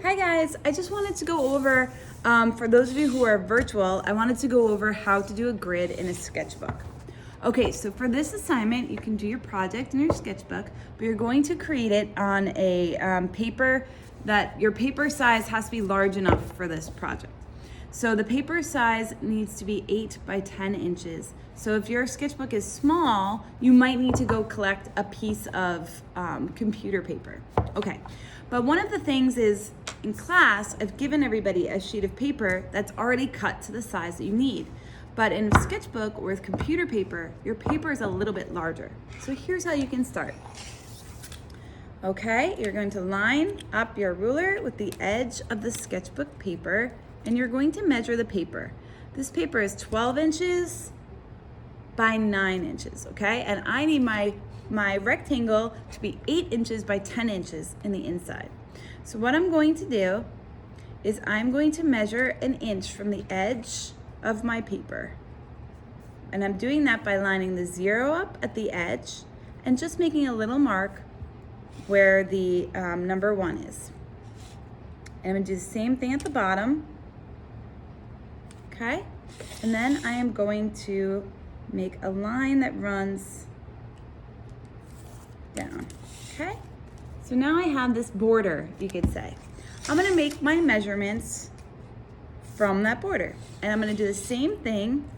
Hi guys, I just wanted to go over, for those of you who are virtual, I wanted to go over how to do a grid in a sketchbook. Okay, so for this assignment, you can do your project in your sketchbook, but you're going to create it on a paper that your paper size has to be large enough for this project. So the paper size needs to be 8 by 10 inches. So if your sketchbook is small, you might need to go collect a piece of computer paper. Okay, but one of the things is in class, I've given everybody a sheet of paper that's already cut to the size that you need. But in a sketchbook or with computer paper, your paper is a little bit larger. So here's how you can start. Okay, you're going to line up your ruler with the edge of the sketchbook paper, and you're going to measure the paper. This paper is 12 inches by 9 inches, okay? And I need my rectangle to be 8 inches by 10 inches in the inside. So what I'm going to do is I'm going to measure an inch from the edge of my paper. And I'm doing that by lining the 0 up at the edge and just making a little mark where the number 1 is. And I'm gonna do the same thing at the bottom, okay? And then I am going to make a line that runs down, okay? So now I have this border, you could say. I'm gonna make my measurements from that border. And I'm gonna do the same thing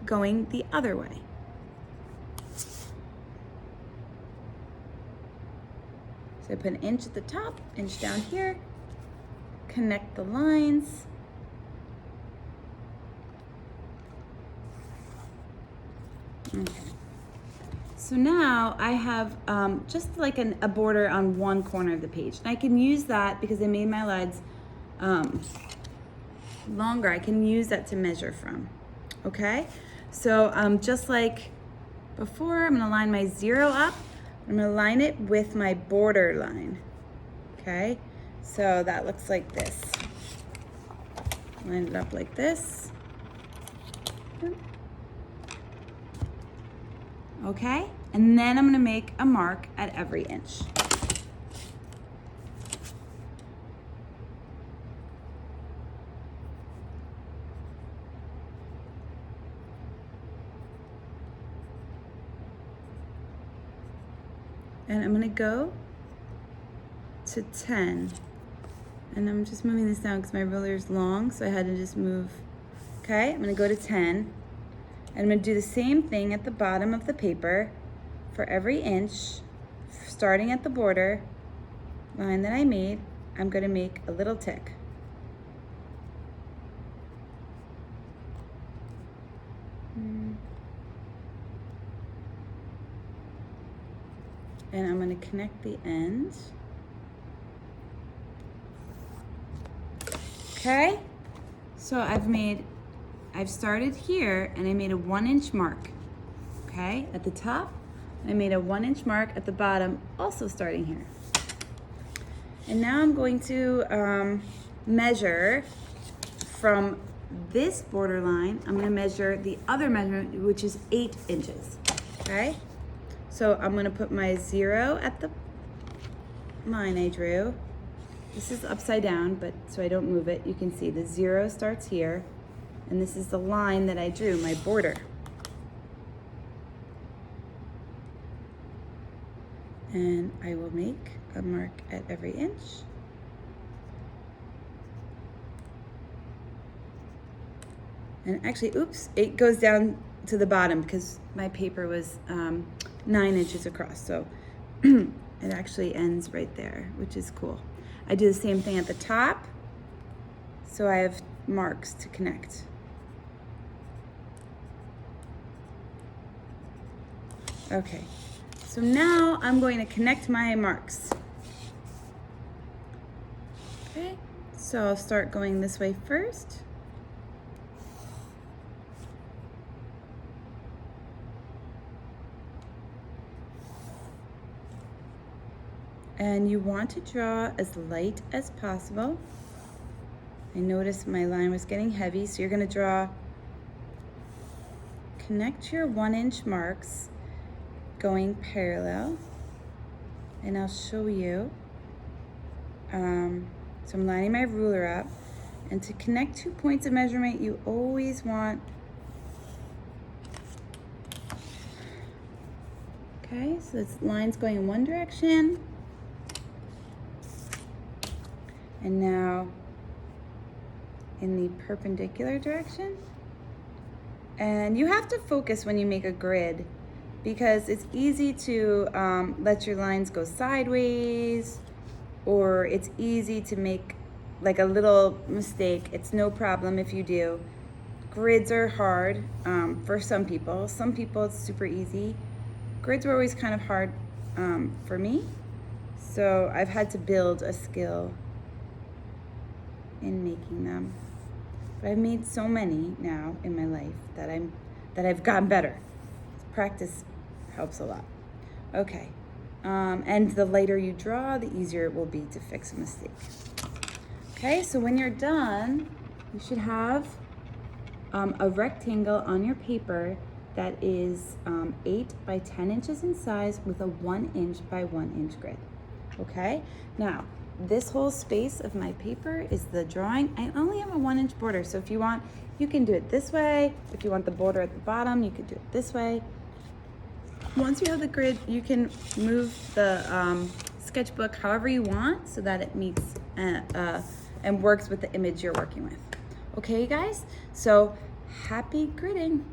going the other way. So I put an inch at the top, inch down here, connect the lines. Okay. So now I have just like a border on one corner of the page. And I can use that because I made my lines longer. I can use that to measure from, okay? So just like before, I'm gonna line my 0 up. I'm gonna line it with my border line, okay? So that looks like this. Line it up like this. Okay, and then I'm gonna make a mark at every inch. And I'm gonna go to 10. And I'm just moving this down because my ruler is long, so I had to just move. Okay, I'm gonna go to 10. And I'm gonna do the same thing at the bottom of the paper for every inch, starting at the border line that I made. I'm gonna make a little tick. And I'm gonna connect the end. Okay, so I've started here and I made a 1-inch mark, okay, at the top. I made a 1-inch mark at the bottom, also starting here. And now I'm going to measure from this border line. I'm gonna measure the other measurement, which is 8 inches, okay? So I'm gonna put my 0 at the line I drew. This is upside down, but so I don't move it, you can see the 0 starts here, and this is the line that I drew, my border. And I will make a mark at every inch. And actually, oops, it goes down to the bottom because my paper was 9 inches across, so it actually ends right there, which is cool. I do the same thing at the top, so I have marks to connect. Okay, so now I'm going to connect my marks. Okay, so I'll start going this way first. And you want to draw as light as possible. I noticed my line was getting heavy, so you're gonna connect your 1-inch marks going parallel, and I'll show you So I'm lining my ruler up. And to connect 2 points of measurement, you always want, okay, so this line's going in one direction. And now in the perpendicular direction. And you have to focus when you make a grid because it's easy to let your lines go sideways, or it's easy to make like a little mistake. It's no problem if you do. Grids are hard for some people. Some people it's super easy. Grids were always kind of hard for me. So I've had to build a skill in making them. But I've made so many now in my life that I've gotten better. Practice helps a lot. Okay, and the lighter you draw, the easier it will be to fix a mistake. Okay, so when you're done, you should have a rectangle on your paper that is 8 by 10 inches in size with a 1 inch by 1 inch grid. Okay, now this whole space of my paper is the drawing. I only have a 1 inch border, so if you want, you can do it this way. If you want the border at the bottom, you could do it this way. Once you have the grid, you can move the sketchbook however you want so that it meets and works with the image you're working with. Okay, guys? So happy gridding.